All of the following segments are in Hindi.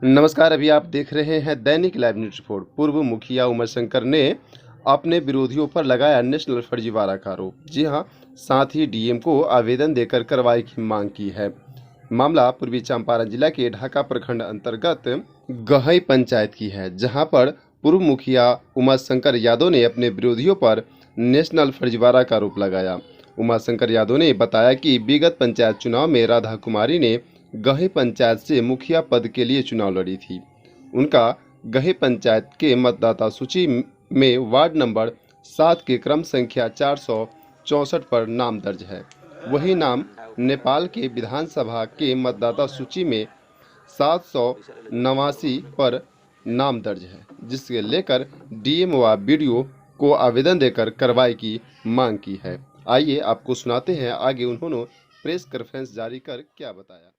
नमस्कार। अभी आप देख रहे हैं दैनिक लाइव न्यूज रिपोर्ट। पूर्व मुखिया उमाशंकर ने अपने विरोधियों पर लगाया नेशनल फर्जीवाड़ा का आरोप। जी हां, साथ ही डीएम को आवेदन देकर कार्रवाई की मांग की है। मामला पूर्वी चंपारण जिला के ढाका प्रखंड अंतर्गत गहई पंचायत की है, जहां पर पूर्व मुखिया उमाशंकर यादव ने अपने विरोधियों पर नेशनल फर्जीवाड़ा का आरोप लगाया। उमाशंकर यादव ने बताया कि विगत पंचायत चुनाव में राधा कुमारी ने गहे पंचायत से मुखिया पद के लिए चुनाव लड़ी थी। उनका गहे पंचायत के मतदाता सूची में वार्ड नंबर 7 के क्रम संख्या 464 पर नाम दर्ज है। वही नाम नेपाल के विधानसभा के मतदाता सूची में 789 पर नाम दर्ज है, जिसके लेकर डीएम व बीडीओ को आवेदन देकर कार्रवाई की मांग की है। आइए आपको सुनाते हैं आगे उन्होंने प्रेस कॉन्फ्रेंस जारी कर क्या बताया।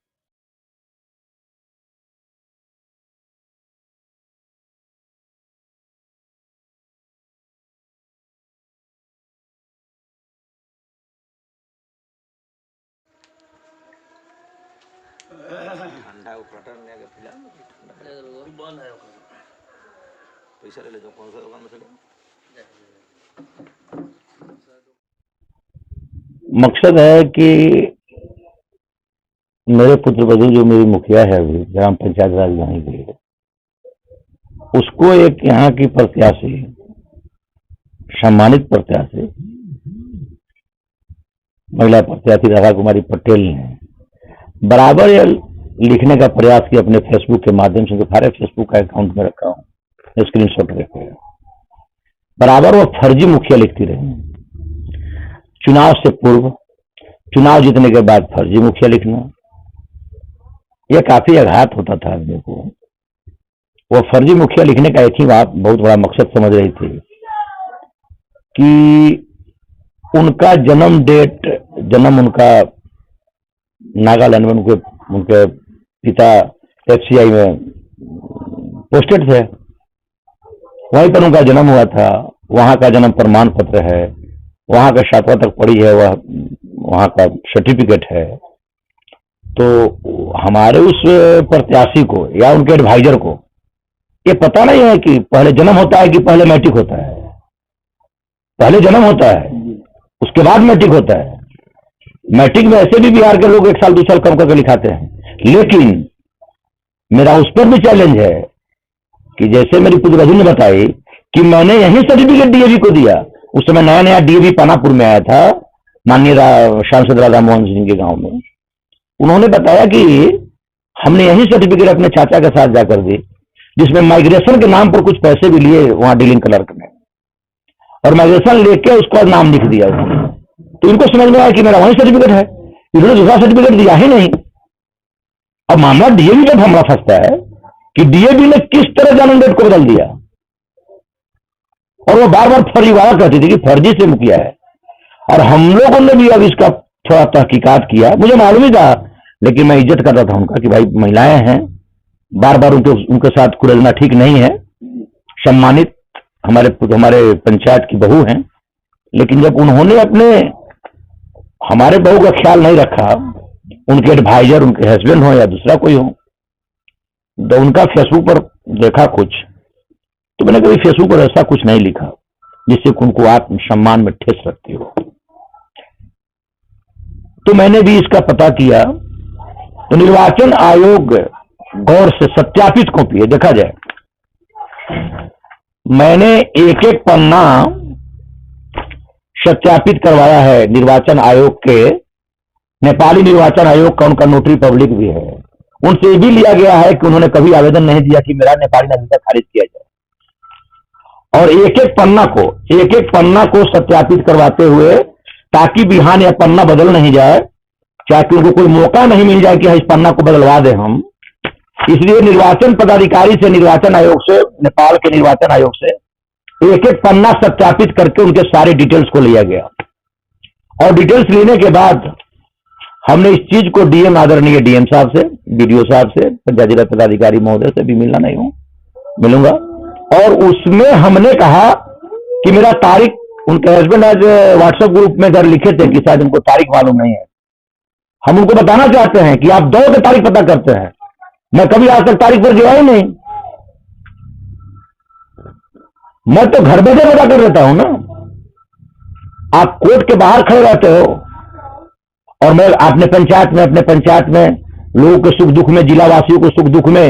ठंडा उपटर में आगे फिलहाल बंद है। पैसा ले जाओ, कौन सा दुकान में चले। मकसद है कि मेरे पुत्र वधू जो मेरी मुखिया है अभी ग्राम पंचायत राजधानी के लिए, उसको एक यहाँ की प्रत्याशी, सम्मानित प्रत्याशी महिला प्रत्याशी राधा कुमारी पटेल ने बराबर यह लिखने का प्रयास किया अपने फेसबुक के माध्यम से, सारे फेसबुक का अकाउंट में रखा हूँ, स्क्रीनशॉट रखे। बराबर वो फर्जी मुखिया लिखती रही। चुनाव से पूर्व, चुनाव जीतने के बाद फर्जी मुखिया लिखना, यह काफी आघात होता था आदमी को। वो फर्जी मुखिया लिखने का एक ही बात बहुत बड़ा मकसद समझ रही थी कि उनका जन्म उनका नागालैंड में, उनके पिता एफसीआई में पोस्टेड थे, वहीं पर उनका जन्म हुआ था, वहां का जन्म प्रमाण पत्र है, वहां का 7वां तक पढ़ी है, वह वहां का सर्टिफिकेट है। तो हमारे उस प्रत्याशी को या उनके एडवाइजर को ये पता नहीं है कि पहले जन्म होता है कि पहले मैट्रिक होता है। पहले जन्म होता है, उसके बाद मैट्रिक होता है। मैट्रिक में ऐसे भी बिहार के लोग 1 साल 2 साल कम करके लिखाते हैं। लेकिन मेरा उस पर भी चैलेंज है कि जैसे मेरी पुत्रवधू ने बताई कि मैंने यही सर्टिफिकेट डीएवी को दिया। उस समय नया नया डीएवी पानापुर में आया था, माननीय सांसद राधा मोहन सिंह के गांव में। उन्होंने बताया कि हमने यही सर्टिफिकेट अपने चाचा के साथ जाकर दी, जिसमें माइग्रेशन के नाम पर कुछ पैसे भी लिए वहां डीलिंग क्लर्क ने, और माइग्रेशन लेके उसका नाम लिख दिया उन्होंने। तो इनको समझ में आया कि मेरा वही सर्टिफिकेट है, इन्होंने दूसरा सर्टिफिकेट दिया ही नहीं। अब मामला डीएवी पे हमला फंसता है कि डीएवी ने किस तरह जन्म डेट को बदल दिया, और वो बार बार फर्जीवाड़ा कहती थी कि फर्जी से मुखिया है। और हम लोगों ने भी अब इसका थोड़ा तहकीकात किया, मुझे मालूम ही था, लेकिन मैं इज्जत करता था उनका कि भाई महिलाएं हैं, बार बार उनके साथ कुरेदना ठीक नहीं है। सम्मानित हमारे पंचायत की बहू हैं, लेकिन जब उन्होंने हमारे बहू का ख्याल नहीं रखा, उनके एडवाइजर, उनके हस्बैंड हो या दूसरा कोई हो, तो उनका फेसबुक पर देखा कुछ, तो मैंने कभी फेसबुक पर ऐसा कुछ नहीं लिखा जिससे उनको आत्मसम्मान में ठेस लगती हो। तो मैंने भी इसका पता किया। तो निर्वाचन आयोग गौर से सत्यापित कॉपी है, देखा जाए, मैंने एक एक पन्ना सत्यापित करवाया है। निर्वाचन आयोग के, नेपाली निर्वाचन आयोग का उनका नोटरी पब्लिक भी है, उनसे भी लिया गया है कि उन्होंने कभी आवेदन नहीं दिया कि मेरा नेपाली नागरिकता खारिज किया जाए। और एक एक पन्ना को सत्यापित करवाते हुए, ताकि बिहान यह पन्ना बदल नहीं जाए, चाहे उनको कोई मौका नहीं मिल जाए कि इस पन्ना को बदलवा दे हम। इसलिए निर्वाचन पदाधिकारी से, निर्वाचन आयोग से, नेपाल के निर्वाचन आयोग से एक एक पन्ना सत्यापित करके उनके सारे डिटेल्स को लिया गया। और डिटेल्स लेने के बाद हमने इस चीज को डीएम, आदरणीय डीएम साहब से, बीडीओ साहब से, पंचायती राज पदाधिकारी महोदय से भी मिलूंगा। और उसमें हमने कहा कि मेरा तारीख, उनके हस्बैंड आज व्हाट्सएप ग्रुप में घर लिखे थे कि शायद उनको तारीख मालूम नहीं है। हम उनको बताना चाहते हैं कि आप 2 की तारीख पता करते हैं, मैं कभी आज तक तारीख पर गया ही नहीं। मैं तो घर बैठे पता कर देता हूं ना। आप कोर्ट के बाहर खड़े रहते हो और मैं अपने पंचायत में लोगों के सुख दुख में, जिला वासियों के सुख दुख में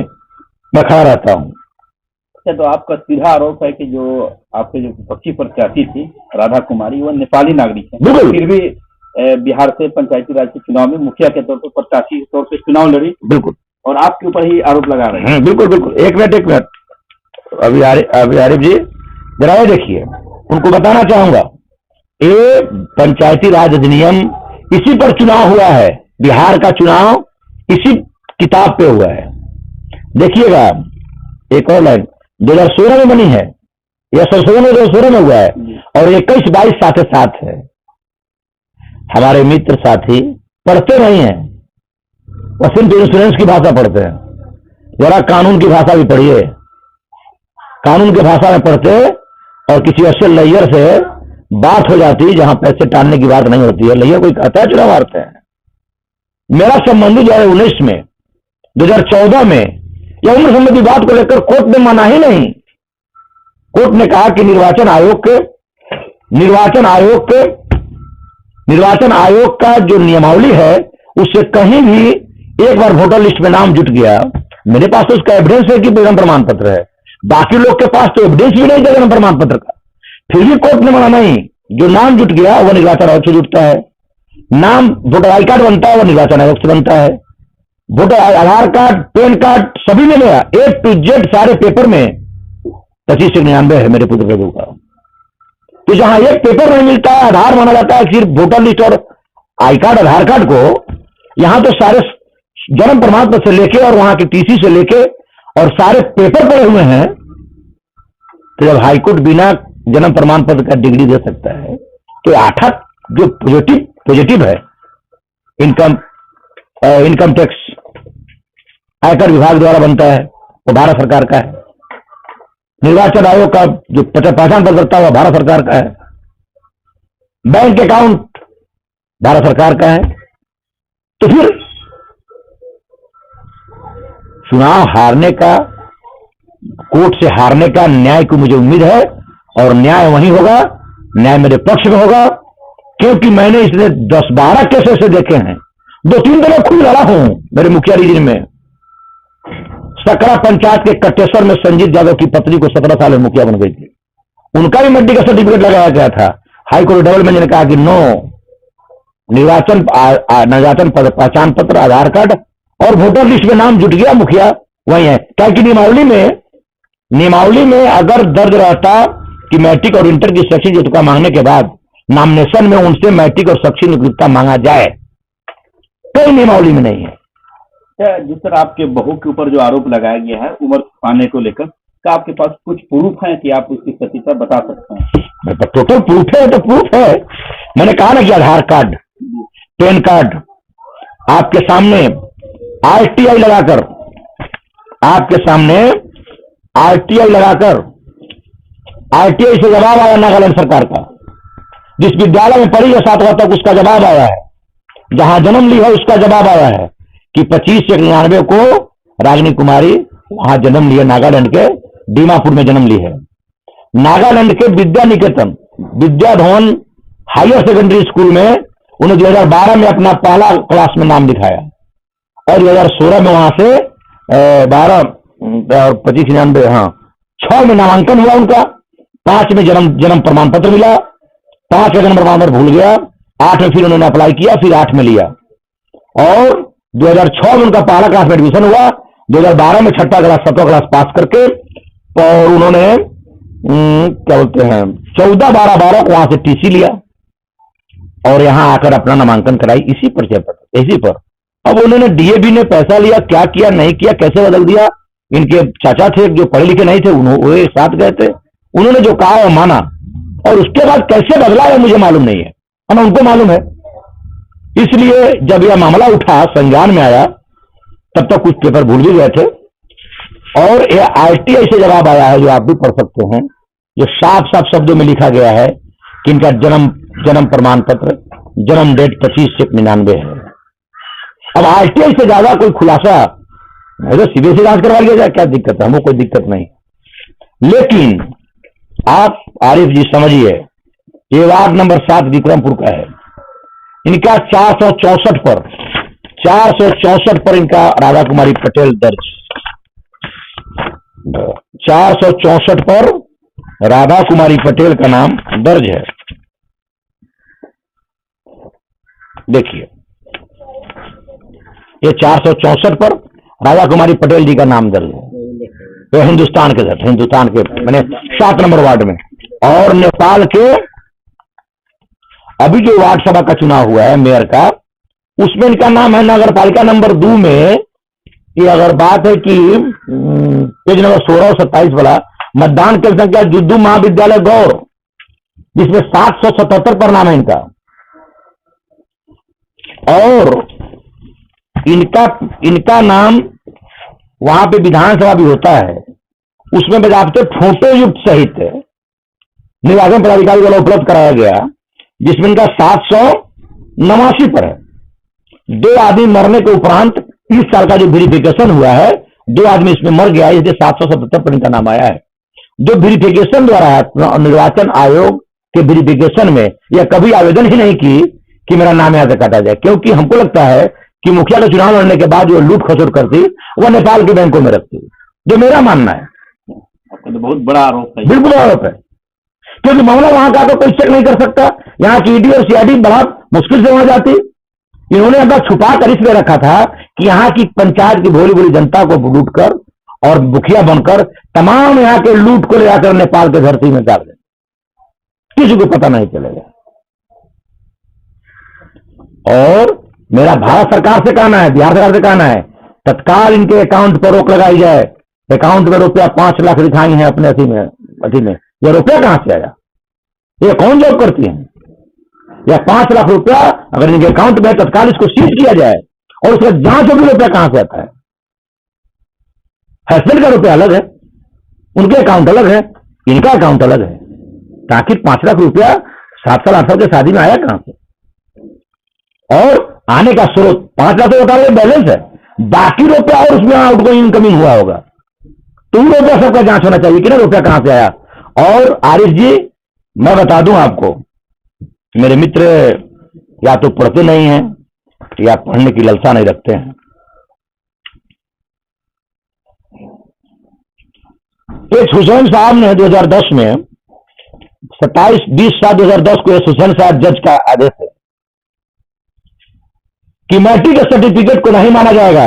मैं खड़ा रहता हूं। अच्छा, तो आपका सीधा आरोप है कि जो आपके जो विपक्षी प्रत्याशी थी राधा कुमारी, वो नेपाली नागरिक है, बिल्कुल। फिर भी बिहार से पंचायती राज के चुनाव में मुखिया के तौर पर, प्रत्याशी के तौर पर चुनाव लड़ी, बिल्कुल, और आपके ऊपर ही आरोप लगा रहे हैं। बिल्कुल बिल्कुल। एक मिनट अभी आरिफ जी जरा ये देखिए, उनको बताना चाहूंगा, ये पंचायती राज अधिनियम इसी पर चुनाव हुआ है। बिहार का चुनाव इसी किताब पे हुआ है। देखिएगा एक और लाइन 2016 में बनी है, यह संशोधन 2016 में हुआ है, और 21-22 साथ साथ है। हमारे मित्र साथी पढ़ते नहीं है, वो सिर्फ इंश्योरेंस की भाषा पढ़ते हैं। जरा कानून की भाषा भी पढ़िए। कानून की भाषा में पढ़ते और किसी अच्छे लैयर से बात हो जाती जहां पैसे टालने की बात नहीं होती है। लैयर कोई कहता है चुनाव मारते हैं। मेरा संबंधी 2019 में, 2014 में यह उम्र संबंधी बात को लेकर कोर्ट ने माना ही नहीं। कोर्ट ने कहा कि निर्वाचन आयोग का जो नियमावली है उससे कहीं भी एक बार वोटर लिस्ट में नाम जुट गया, मेरे पास तो उसका एविडेंस है कि जन्म प्रमाण पत्र है, बाकी लोग के पास तो एविडेंस भी नहीं था जन्म प्रमाण पत्र का, फिर भी कोर्ट ने माना नहीं। जो नाम जुट गया वो निर्वाचन आयोग से जुटता है। नाम वोटर आई कार्ड बनता है वो निर्वाचन आयोग से बनता है। वोटर आधार कार्ड, पैन कार्ड सभी में गया, A to Z सारे पेपर में 25 से 99 है मेरे पुत्र प्रभु का। तो जहां एक पेपर नहीं मिलता है, आधार माना जाता है सिर्फ वोटर लिस्ट और आई कार्ड, आधार कार्ड को, यहां तो सारे जन्म प्रमाण पत्र से लेके और वहां की टीसी से लेके और सारे पेपर पड़े हुए हैं। तो जब हाईकोर्ट बिना जन्म प्रमाण पत्र का डिग्री दे सकता है, तो 8 जो पॉजिटिव है इनकम टैक्स आयकर विभाग द्वारा बनता है वो भारत सरकार का है। निर्वाचन आयोग का जो पहचान पत्र है वो भारत सरकार का है। बैंक अकाउंट भारत सरकार का है। तो फिर चुनाव हारने का, कोर्ट से हारने का न्याय को मुझे उम्मीद है, और न्याय वहीं होगा, न्याय मेरे पक्ष में होगा, क्योंकि मैंने इसने 10-12 केस ऐसे देखे हैं। 2-3 दिन खुद लड़ा हूं मेरे मुखिया रीजन में। सकरा पंचायत के कटेश्वर में संजीत यादव की पत्नी को 17 साल में मुखिया बन गई थी, उनका भी मेडिकल सर्टिफिकेट लगाया गया था। हाईकोर्ट डबल बेंच ने कहा कि नो, निर्वाचन पहचान पत्र, आधार कार्ड और वोटर लिस्ट में नाम जुट गया, मुखिया वही है। क्योंकि नियमावली में अगर दर्ज रहता कि मैट्रिक और इंटर की शैक्षिक योग्यता मांगने के बाद नॉमिनेशन में उनसे मैट्रिक और शैक्षिक योग्यता मांगा जाए, कोई नियमावली में नहीं है। जिस तरह आपके बहू के ऊपर जो आरोप लगाया गया है उम्र पाने को लेकर, क्या आपके पास कुछ प्रूफ है कि आप उसकी सत्यता बता सकते हैं? टोटल प्रूफ है, तो प्रूफ है। मैंने कहा ना कि आधार कार्ड, पैन कार्ड आपके सामने RTI लगाकर, RTI से जवाब आया नागालैंड सरकार का। जिस विद्यालय में पढ़ी है 7वां तक उसका जवाब आया है, जहां जन्म ली है उसका जवाब आया है कि 25 से 99 को रागिनी कुमारी वहां जन्म लिया, नागालैंड के दीमापुर में जन्म ली है। नागालैंड के Vidya Niketan Vidya Bhavan higher secondary school में उन्हें 2012 में अपना पहला क्लास में नाम लिखाया, और 2016 में वहां से 12 और 25 99, हाँ 6 में नामांकन हुआ उनका, 5 में जन्म प्रमाण पत्र मिला, 5 का जन्म प्रमाण पत्र भूल गया, 8 में फिर उन्होंने अप्लाई किया, फिर 8 में लिया, और 2006 में उनका पहला क्लास में एडमिशन हुआ, 2012 में 6ठा क्लास 7वां क्लास पास करके, और उन्होंने क्या बोलते हैं 14-12-12 को वहां से टीसी लिया और यहां आकर अपना नामांकन कराई इसी परिचय पर, इसी पर। अब उन्होंने DAB ने पैसा लिया, क्या किया नहीं किया, कैसे बदल दिया। इनके चाचा थे जो पढ़े लिखे नहीं थे, उन्होंने साथ गए थे, उन्होंने जो कहा वो माना, और उसके बाद कैसे बदला है मुझे मालूम नहीं है, ना उनको मालूम है। इसलिए जब यह मामला उठा, संज्ञान में आया, तब तक कुछ पेपर भूल भी गए थे, और यह RTI से जवाब आया है जो आप भी पढ़ सकते हैं, जो साफ साफ शब्दों में लिखा गया है कि इनका जन्म प्रमाण पत्र, जन्म डेट 25 से 99 है। अब RTI से ज्यादा कोई खुलासा तो सीबीआई जांच करवा लिया जाए, क्या दिक्कत है, हमको कोई दिक्कत नहीं। लेकिन आप आरिफ जी समझिए, ये वार्ड नंबर 7 विक्रमपुर का है, इनका 464 पर इनका राधा कुमारी पटेल दर्ज, 464 पर राधा कुमारी पटेल का नाम दर्ज है। देखिए, ये 464 पर राधा कुमारी पटेल जी का नाम दर्ज है, तो हिंदुस्तान के मैंने 7 नंबर वार्ड में। और नेपाल के अभी जो वार्ड सभा का चुनाव हुआ है मेयर का, उसमें इनका नाम है नगर पालिका नंबर 2 में। ये अगर बात है कि पेज नंबर 16 और 27 वाला, मतदान की संख्या जुद्दू महाविद्यालय गौर, जिसमें 777 पर नाम है इनका। और इनका नाम वहां पे विधानसभा भी होता है, उसमें बजाते फोटो युक्त सहित निर्वाचन पदाधिकारी द्वारा उपलब्ध कराया गया, जिसमें इनका 789 पर है। 2 आदमी मरने के उपरांत 30 साल का जो वेरिफिकेशन हुआ है, 2 आदमी इसमें मर गया, इसलिए 777 पर इनका नाम आया है। जो वेरिफिकेशन द्वारा निर्वाचन आयोग के वेरिफिकेशन में यह कभी आवेदन ही नहीं की कि मेरा नाम यहां से काटा जाए, क्योंकि हमको लगता है कि मुखिया का चुनाव लड़ने के बाद जो लूट खसोट करती वह नेपाल के बैंकों में रखती, जो मेरा मानना है। आपका तो बहुत बड़ा आरोप है। बिल्कुल आरोप है, क्योंकि मामला वहां का तो कोई चेक नहीं कर सकता। यहाँ की ईडी और सीआईडी बड़ा मुश्किल से वहां जाती। इन्होंने अपना छुपा कर इसलिए रखा था कि यहाँ की पंचायत की भोली भोली जनता को लूट कर और मुखिया बनकर तमाम यहाँ के लूट को ले जाकर नेपाल के धरती में डाल दे, किसी को पता नहीं चलेगा। और मेरा भारत सरकार से कहना है, बिहार सरकार से कहना है, तत्काल इनके अकाउंट पर रोक लगाई जाए। अकाउंट में रुपया 5 लाख दिखाई है अपने अथी में, यह रुपया कहां से आया, ये कौन जॉब करती है? या 5 लाख रुपया अगर इनके अकाउंट में तत्काल इसको सीज किया जाए और उसका जांच होगी रुपया कहां से आता है। हस्बैंड का रुपया अलग है, उनके अकाउंट अलग है, इनका अकाउंट अलग है, ताकि 5 लाख रुपया 7 साल 8 साल के शादी में आया कहां से? और आने का स्रोत 5 लाख तो बता रहे बैलेंस है, बाकी रुपया और उसमें आउटगोइंग इनकमिंग हुआ होगा, तो रुपया सबका जांच होना चाहिए कि ना रुपया कहां से आया। और आरिफ जी, मैं बता दूं आपको, मेरे मित्र या तो पढ़ते नहीं हैं या पढ़ने की लालसा नहीं रखते हैं। एक हुसैन साहब ने 2010 में 27/20/2010 को हुसैन साहब जज का आदेश है कि मैट्रिक सर्टिफिकेट को नहीं माना जाएगा।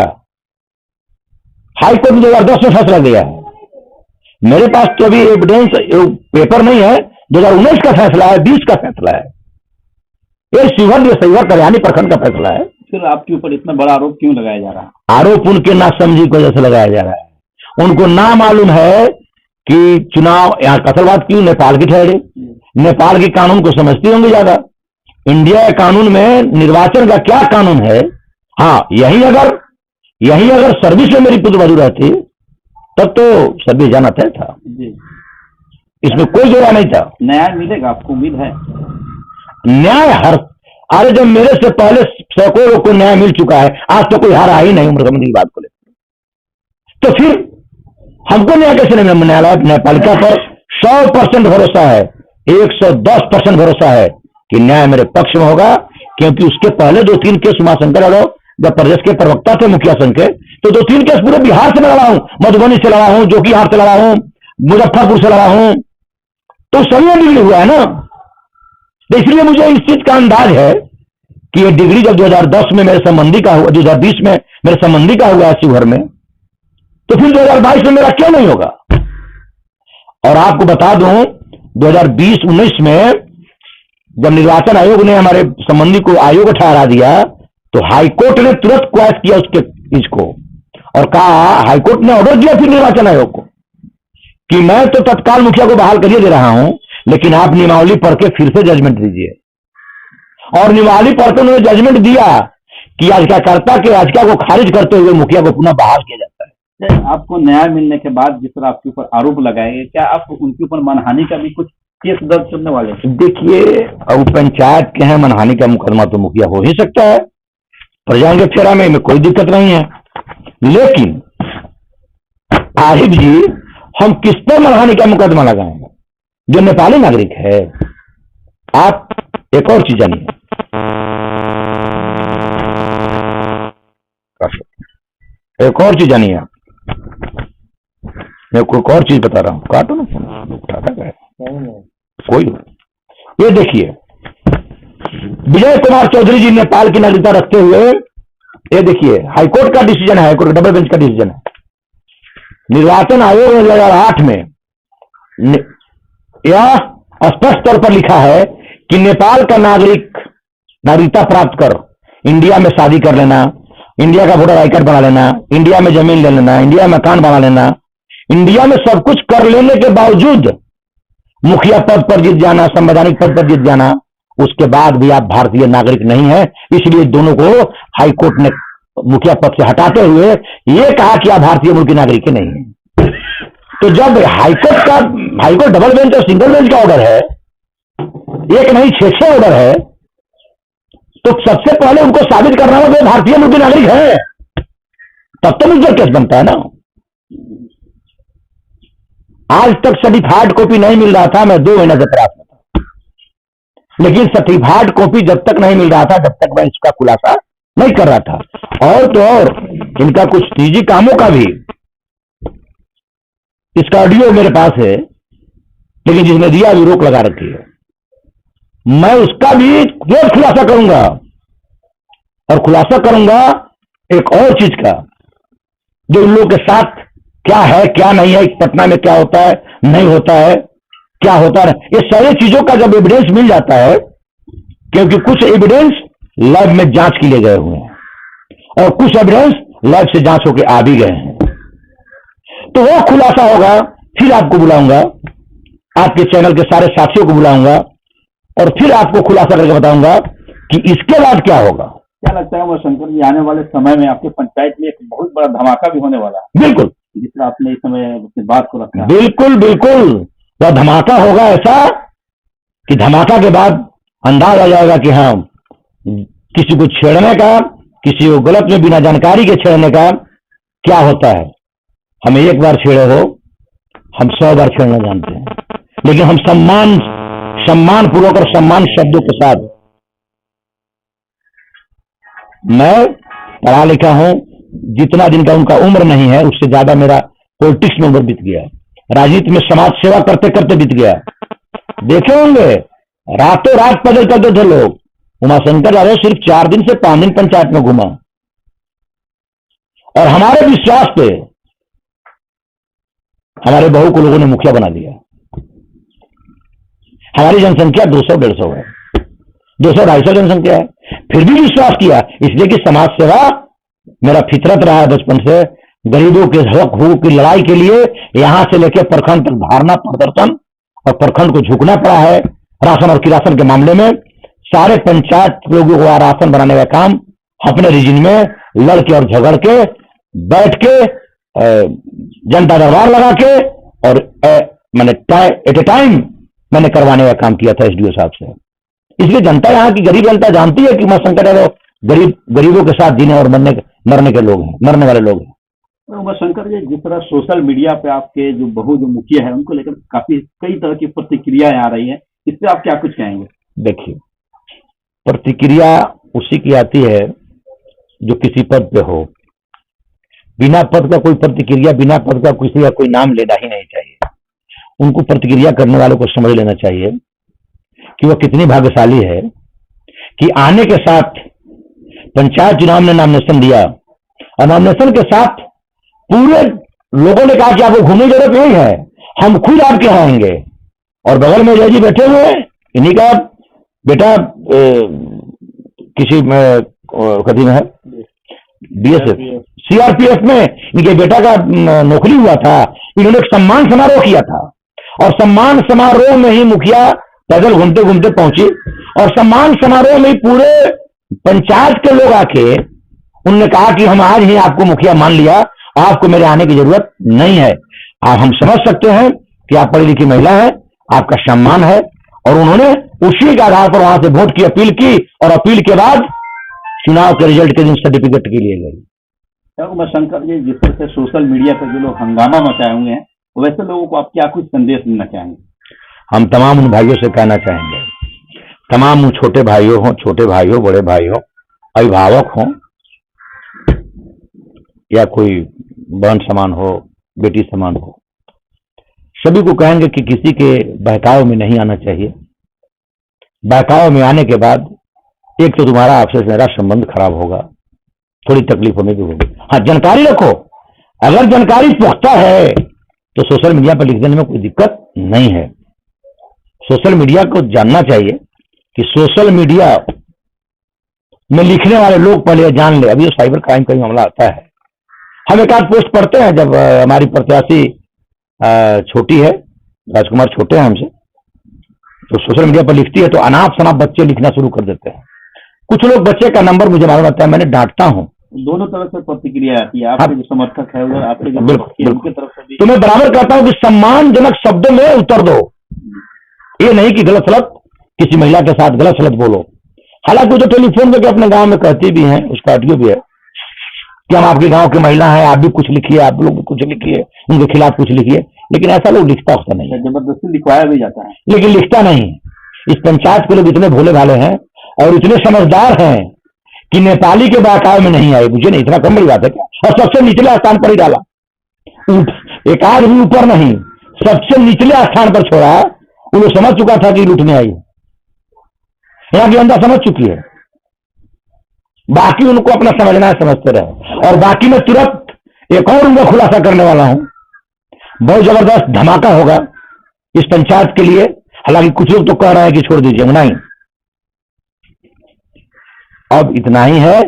हाईकोर्ट ने 2010 में फैसला दिया है। मेरे पास तो अभी एविडेंस पेपर नहीं है, 2019 का फैसला है, 20 का फैसला है, ये शिवहर कल्याणी प्रखंड का फैसला है। फिर आपके ऊपर इतना बड़ा आरोप क्यों लगाया जा रहा है? आरोप उनके नासमझी की वजह से लगाया जा रहा है। उनको ना मालूम है कि चुनाव यहाँ असल बात क्यों नेपाल की ठहरी, नेपाल के कानून को समझती होंगे ज्यादा। इंडिया के कानून में निर्वाचन का क्या कानून है, हाँ यही अगर सर्विस में मेरी पुत्रवधू रहती तब तो सर्विस जाना तय था, इसमें कोई जोड़ा नहीं था। न्याय मिलेगा, आपको उम्मीद है? न्याय अरे जब मेरे से पहले सैकड़ों को न्याय मिल चुका है, आज तो कोई हारा ही नहीं उम्र समझने की बात को लेकर, तो फिर हमको न्याय कैसे नहीं मिला? न्यायपालिका पर 100% भरोसा है, 110% भरोसा है कि न्याय मेरे पक्ष में होगा, क्योंकि उसके पहले 2-3 केस उमाशंकर यादव जब प्रदेश के प्रवक्ता थे मुखिया संघ के, तो 2-3 केस पूरे बिहार से लड़ा हूं, मधुबनी से लड़ा हूं, जोकीहाट से लड़ा हूं, मुजफ्फरपुर से लड़ा हूं, तो सभी डिग्री हुआ है ना। तो इसलिए मुझे इस चीज का अंदाज है कि ये डिग्री जब 2010 में मेरे संबंधी का हुआ, 2020 में मेरे संबंधी का हुआ है शिवहर में, तो फिर 2022 में मेरा क्यों नहीं होगा? और आपको बता दूं 2020-19 में जब निर्वाचन आयोग ने हमारे संबंधी को आयोग ठहरा दिया, तो हाईकोर्ट ने तुरंत क्वेश्चन किया उसके चीज को और कहा, हाईकोर्ट ने ऑर्डर दिया फिर निर्वाचन आयोग को कि मैं तो तत्काल मुखिया को बहाल करिए दे रहा हूं, लेकिन आप नियमावली पढ़ के फिर से जजमेंट दीजिए। और नियमावली पढ़ के उन्होंने जजमेंट दिया कि याचिकाकर्ता के याचिका को खारिज करते हुए मुखिया को पुनः बहाल किया जाता है। आपको न्याय मिलने के बाद जिस तरह आपके ऊपर आरोप लगाएंगे, क्या आप उनके ऊपर मानहानि का भी कुछ केस दर्ज करने वाले? देखिए, अब पंचायत के हैं, मानहानि का मुकदमा तो मुखिया हो ही सकता है, प्रजा के फेरा में कोई दिक्कत नहीं है, लेकिन आरिफ जी, हम किस पर मनहानि का मुकदमा लगाएंगे? जो नेपाली नागरिक है। आप एक और चीज जानिए, एक और चीज जानिए आप। मैं कोई और चीज बता रहा हूं, काटो ना फोन, उठाता क्या है? कोई ये देखिए, विजय कुमार चौधरी जी नेपाल की नागरिकता रखते हुए, ये देखिए हाईकोर्ट का डिसीजन है, हाईकोर्ट डबल बेंच का डिसीजन है। निर्वाचन आयोग ने 2008 में यह स्पष्ट तौर पर लिखा है कि नेपाल का नागरिकता प्राप्त कर इंडिया में शादी कर लेना, इंडिया का वोटर आई कार्ड बना लेना, इंडिया में जमीन ले लेना, इंडिया में मकान बना लेना, इंडिया में सब कुछ कर लेने के बावजूद मुखिया पद पर जीत जाना, संवैधानिक पद पर जीत जाना, उसके बाद भी आप भारतीय नागरिक नहीं है। इसलिए दोनों को हाईकोर्ट ने मुखिया पद से हटाते हुए यह कहा कि आप भारतीय मूल के नागरिक नहीं है। तो जब हाईकोर्ट डबल बेंच और सिंगल बेंच का ऑर्डर है, एक नहीं 6 ऑर्डर है, तो सबसे पहले उनको साबित करना होगा कि भारतीय मूल के नागरिक है, तब तो मुझे केस बनता है ना। आज तक सर्टिफाइड कॉपी नहीं मिल रहा था, मैं 2 महीने से प्रयास में था, लेकिन सर्टिफाइड कॉपी जब तक नहीं मिल रहा था तब तक मैं इसका खुलासा नहीं कर रहा था। और तो और इनका कुछ निजी कामों का भी इसका ऑडियो मेरे पास है, लेकिन जिसने दिया अभी रोक लगा रखी है। मैं उसका भी रोज खुलासा करूंगा, और खुलासा करूंगा एक और चीज का, जो इन लोगों के साथ क्या है क्या नहीं है, पटना में क्या होता है नहीं होता है, क्या होता है, ये सारी चीजों का जब एविडेंस मिल जाता है, क्योंकि कुछ एविडेंस लैब में जांच के लिए गए हुए हैं और कुछ एविडेंस लैब से जांच होकर आ भी गए हैं, तो वो खुलासा होगा। फिर आपको बुलाऊंगा, आपके चैनल के सारे साथियों को बुलाऊंगा, और फिर आपको खुलासा करके बताऊंगा कि इसके बाद क्या होगा। क्या लगता है उमाशंकर जी, आने वाले समय में आपके पंचायत में एक बहुत बड़ा धमाका भी होने वाला है? बिल्कुल, जिससे आपने इस समय अपनी बात को रखा है। बिल्कुल बिल्कुल, वह धमाका होगा ऐसा कि धमाका के बाद अंदाज आ जाएगा कि हाँ, किसी को छेड़ने का, किसी को गलत में बिना जानकारी के छेड़ने का क्या होता है। हमें एक बार छेड़े हो, हम 100 बार छेड़ना जानते हैं, लेकिन हम सम्मान पूर्वक और सम्मान शब्दों के साथ। मैं पढ़ा लिखा हूं, जितना दिन का उनका उम्र नहीं है उससे ज्यादा मेरा पॉलिटिक्स में उम्र बीत गया, राजनीति में समाज सेवा करते करते बीत गया। देखे होंगे रातों रात पैदल करते थे लोग। उमाशंकर यादव सिर्फ 4 दिन से 5 दिन पंचायत में घूमा, और हमारे विश्वास पे हमारे बहू को लोगों ने मुखिया बना दिया। हमारी जनसंख्या 200-150 है, 200-250 जनसंख्या है, फिर भी विश्वास किया, इसलिए कि समाज सेवा मेरा फितरत रहा है बचपन से। गरीबों के हक हकूक की लड़ाई के लिए यहां से लेकर प्रखंड तक धारणा प्रदर्शन, और प्रखंड को झुकना पड़ा है। राशन और किरासन के मामले में सारे पंचायत लोगों को राशन बनाने का काम अपने रीजन में लड़के और झगड़ के बैठ के जनता दरबार लगा के और मैंने एट ए टाइम मैंने करवाने का काम किया था एसडीओ साहब से। इसलिए जनता, यहाँ की गरीब जनता जानती है कि उमाशंकर यादव गरीबों के साथ जीने और मरने के लोग हैं, मरने वाले लोग हैं। उमाशंकर जी, जिस तरह सोशल मीडिया पे आपके जो बहू जो मुखिया है उनको लेकर कई तरह की प्रतिक्रियाएं आ रही हैं, इस पे आप क्या कुछ कहेंगे? देखिए, प्रतिक्रिया उसी की आती है जो किसी पद पे हो। बिना पद का कोई प्रतिक्रिया, बिना पद का किसी का कोई नाम लेना ही नहीं चाहिए। उनको प्रतिक्रिया करने वालों को समझ लेना चाहिए कि वह कितनी भाग्यशाली है कि आने के साथ पंचायत चुनाव में नॉमिनेशन दिया, और नॉमिनेशन के साथ पूरे लोगों ने कहा कि आपको घूमने की जरूरत नहीं है, हम खुद आपके यहाँ आएंगे। और बगल में जय जी बैठे हुए हैं, इन्हीं का बेटा किसी कथी में है, बीएसएफ सीआरपीएफ में इनके बेटा का नौकरी हुआ था। इन्होंने एक सम्मान समारोह किया था, और सम्मान समारोह में ही मुखिया पैदल घूमते घूमते पहुंची, और सम्मान समारोह में पूरे पंचायत के लोग आके उन्होंने कहा कि हम आज ही आपको मुखिया मान लिया, आपको मेरे आने की जरूरत नहीं है। आप हम समझ सकते हैं कि आप पढ़ी लिखी महिला है, आपका सम्मान है, और उन्होंने उसी के आधार पर वहां से वोट की अपील की, और अपील के बाद चुनाव के रिजल्ट के दिन सर्टिफिकेट के लिए गई। उमाशंकर जी, जिस तरह से सोशल मीडिया पर जो लोग हंगामा मचाए हुए हैं, वैसे लोगों को आप क्या कुछ संदेश देना चाहेंगे? हम तमाम उन भाइयों से कहना चाहेंगे, तमाम उन छोटे भाइयों बड़े भाइयों, अभिभावक हों या कोई बहन समान हो, बेटी समान हो, सभी को कहेंगे कि किसी के बहकाव में नहीं आना चाहिए। बहकाव में आने के बाद एक तो तुम्हारा आपसे मेरा संबंध खराब होगा, थोड़ी तकलीफ हमें भी होगी। हाँ, जानकारी रखो, अगर जानकारी पुख्ता है तो सोशल मीडिया पर लिख देने में कोई दिक्कत नहीं है। सोशल मीडिया को जानना चाहिए कि सोशल मीडिया में लिखने वाले लोग पहले जान ले। अभी साइबर क्राइम का मामला आता है, हम एक आध पोस्ट पढ़ते हैं जब हमारी प्रत्याशी छोटी है, राजकुमार छोटे हैं हमसे, तो सोशल मीडिया पर लिखती है तो अनाप शनाप बच्चे लिखना शुरू कर देते हैं। कुछ लोग बच्चे का नंबर मुझे मालूम आता है, मैंने डांटता हूं। दोनों तरफ से प्रतिक्रिया आती है, आपके जो समर्थक है उधर, आपके जो उनकी तरफ से भी। तो मैं बराबर कहता हूं कि सम्मानजनक शब्दों में उत्तर दो, ये नहीं कि गलत सलत किसी महिला के साथ गलत सलत बोलो। हालांकि जो टेलीफोन करके अपने गांव में कहती भी हैं, उसका ऑडियो भी है कि हम आपके गांव की महिला हैं, आप भी कुछ लिखिए, आप लोग भी कुछ लिखिए, उनके खिलाफ कुछ लिखिए, लेकिन ऐसा लोग लिखता होता नहीं है, जबरदस्ती लिखवाया भी जाता है, लेकिन लिखता नहीं। इस पंचायत के लोग इतने भोले भाले हैं और इतने समझदार हैं कि नेपाली के बहकाव में नहीं आए। मुझे नहीं, इतना कम बड़ी बात है क्या? और सबसे निचले स्थान पर ही डाला, एक आध भी ऊपर नहीं, सबसे निचले स्थान पर छोड़ा। उन्हें समझ चुका था कि लूटने आई, यहाँ की जनता समझ चुकी है, बाकी उनको अपना समझना है, समझते रहे। और बाकी में तुरंत एक और उनका खुलासा करने वाला हूं, बहुत जबरदस्त धमाका होगा इस पंचायत के लिए। हालांकि कुछ लोग तो कह रहे हैं कि छोड़ दीजिए, नहीं, अब इतना ही है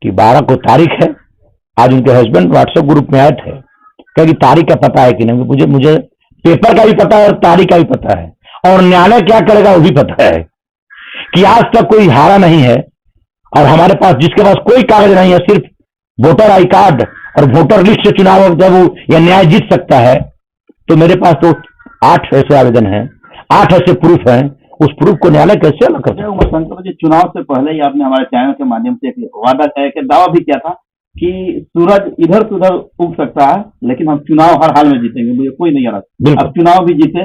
कि 12 को तारीख है। आज उनके हस्बैंड व्हाट्सएप ग्रुप में ऐड है, क्योंकि तारीख का पता है कि नहीं, मुझे पेपर का भी पता है और तारीख का भी पता है, और न्यायालय क्या करेगा वो भी पता है कि आज तक कोई हारा नहीं है। और हमारे पास जिसके पास कोई कागज नहीं है, सिर्फ वोटर आई कार्ड और वोटर लिस्ट से चुनाव जब वो या न्याय जीत सकता है, तो मेरे पास तो 8 ऐसे आवेदन हैं, 8 ऐसे प्रूफ हैं। उस प्रूफ को न्यायालय कैसे अलग करता है? उमाशंकर जी, चुनाव से पहले ही आपने हमारे चैनल के माध्यम से एक वादा किया, दावा भी किया था कि सूरज इधर से उधर उग सकता है, लेकिन हम चुनाव हर हाल में जीतेंगे, मुझे कोई नहीं हरा। अब चुनाव भी जीते,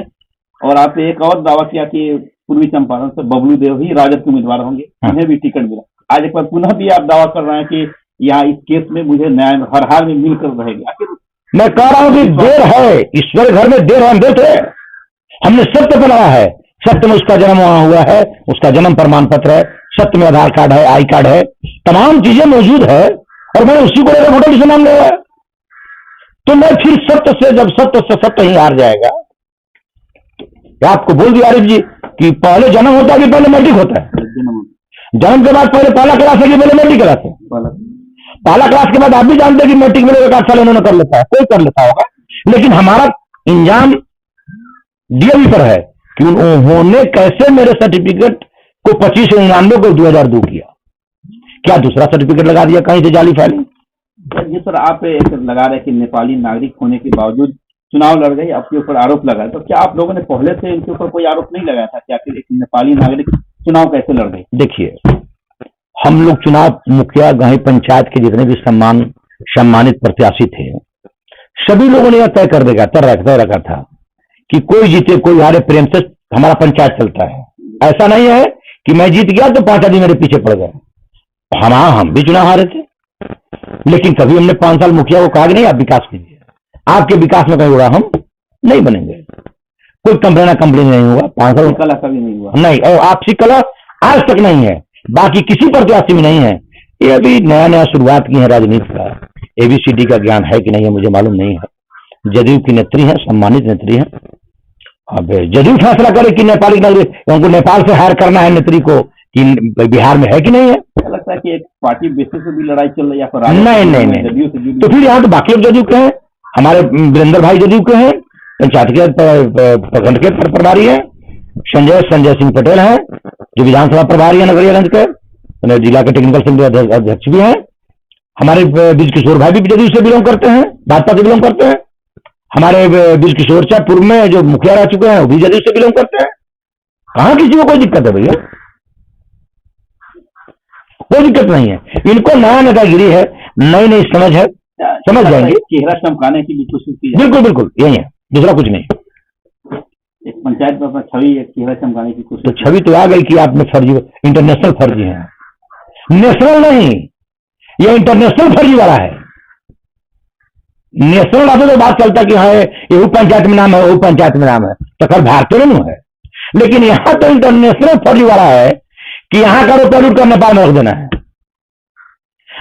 और आपने एक और दावा किया कि पूर्वी चंपारण से बबलू देव ही राजद के उम्मीदवार होंगे, उन्हें भी टिकट मिला। आज एक बार पुनः भी आप दावा कर रहे हैं कि यहाँ इस केस में मुझे न्याय हर हाल में मिलकर रहेगी। आखिर मैं कह रहा हूं कि देर है, ईश्वर घर में देर हम देते, हमने सत्य बनाया है, सत्य में उसका जन्म वहां हुआ है, उसका जन्म प्रमाण पत्र है, सत्य में आधार कार्ड है, आई कार्ड है, तमाम चीजें मौजूद है, और मैंने उसी को लेकर वोटर लिस्ट नाम लिया है। तो मैं फिर सत्य से, जब सत्य से सत्य ही हार जाएगा, तो आपको बोल दिया आरिफ जी कि पहले जन्म होता है कि पहले मैट्रिक होता है? जन्म के बाद पहले पहला क्लास है कि पहले मैट्रिक क्लास है? पहला क्लास के बाद आप भी जानते हैं कि मैट्रिक में 1 साल उन्होंने कर लेता है, कोई कर लेता होगा, लेकिन हमारा इंजाम डीएवी पर है कि उन्होंने कैसे मेरे सर्टिफिकेट को 2599 को 2002 किया, क्या दूसरा सर्टिफिकेट लगा दिया कहीं से जाली फाइलिंग? जी सर, आप एक लगा रहे कि नेपाली नागरिक होने के बावजूद चुनाव लड़ गई, आपके ऊपर आरोप लगा, तो क्या आप लोगों ने पहले से इनके ऊपर कोई आरोप नहीं लगाया था कि आखिर एक नेपाली नागरिक चुनाव कैसे लड़ गई? देखिए, हम लोग चुनाव मुखिया गांव पंचायत के जितने भी सम्मानित प्रत्याशी थे, सभी लोगों ने यह तय कर देगा तय रखा था कि कोई जीते कोई हारे, प्रेम से हमारा पंचायत चलता है। ऐसा नहीं है कि मैं जीत गया तो 5 आदमी मेरे पीछे पड़ गए। हम भी चुनाव हारे थे, लेकिन कभी हमने 5 साल मुखिया को कहा कि नहीं आप विकास कीजिए, आपके विकास में कहीं होगा हम नहीं बनेंगे, कोई कंप्लेन नहीं हुआ। 5 साल कला कभी नहीं हुआ, नहीं, और आपसी कला आज तक नहीं है, बाकी किसी प्रत्याशी में नहीं है। ये अभी नया शुरुआत की है राजनीति का, ABCD का ज्ञान है कि नहीं है मुझे मालूम नहीं है। जदयू की नेत्री है, सम्मानित नेत्री है। अब जदयू फैसला करे कि नेपाली नागरिक उनको नेपाल से हायर करना है नेत्री को, कि बिहार में है कि नहीं है। लगता है कि एक पार्टी बेसिस से भी लड़ाई चल रही है, नहीं। तो फिर यहाँ तो बाकी लोग जदयू के हैं, हमारे वीरेंद्र भाई जदयू के हैं, पंचायत के प्रखंड के प्रभारी है, संजय सिंह पटेल हैं जो विधानसभा प्रभारी है नगरियागंज के, जिला के टेक्निकल समिति अध्यक्ष भी हैं। हमारे बीज किशोर भाई भी जदयू से बिलोंग करते हैं, भाजपा से बिलोंग करते हैं। हमारे बीज किशोर चाहे पूर्व में जो मुखिया रह चुके हैं वो भी जदयू से बिलोंग करते हैं। कहां किसी को कोई दिक्कत है भैया, कोई दिक्कत नहीं है। इनको नया नेतागिरी है। नई नई समझ है, समझ जाएंगे। चेहरा चमकाने की भी कोशिश की जाए। बिल्कुल बिल्कुल यही है, दूसरा कुछ नहीं। एक पंचायत में अपना छवि, एक चेहरा चमकाने की कोशिश। तो छवि तो आ गई कि आप में फर्जी, इंटरनेशनल फर्जी है, नेशनल नहीं, ये इंटरनेशनल फर्जीवाड़ा है। नेशनल आता तो बात चलता कि हाँ ये पंचायत में नाम है, वो पंचायत में नाम है, तो कल भारतीय नहीं है। लेकिन यहां तो इंटरनेशनल फर्जीवाड़ा है कि यहां का रुपया लूट कर नेपाल में रख देना है।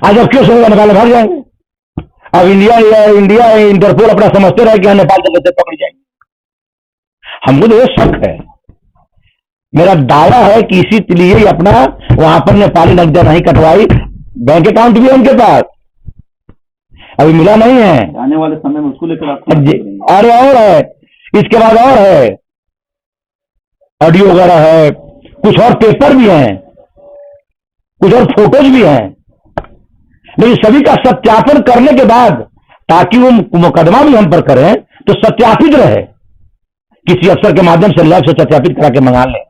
आज अब क्यों सुनेगा, नेपाल में भाग जाएंगे। अब इंडिया इंटरपोल अपना समझते रहे कि हाँ नेपाल से पकड़ जाएंगे। हमको तो ये शक है, मेरा दावा है कि इसी लिए ही अपना वहां पर नेपाली नकद नहीं कटवाई, बैंक अकाउंट भी है उनके पास, अभी मिला नहीं है। आने वाले समय में उसको लेकर आप अरे और है, इसके बाद और है, ऑडियो वगैरह है, कुछ और पेपर भी हैं, कुछ और फोटोज भी हैं, लेकिन सभी का सत्यापन करने के बाद, ताकि वो मुकदमा भी हम पर करें तो सत्यापित रहे, किसी अफसर के माध्यम से लैब से सत्यापित करा के मंगा लें।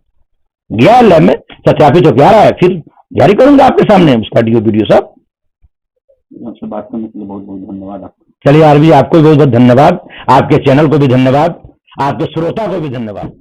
गया लैब में सत्यापित हो क्या रहा है, फिर जारी करूंगा आपके सामने उसका ऑडियो वीडियो सब। आपसे बात करने के लिए बहुत बहुत धन्यवाद आपको। चलिए आरबी, आपको भी बहुत बहुत धन्यवाद, आपके चैनल को भी धन्यवाद, आपके श्रोता को भी धन्यवाद।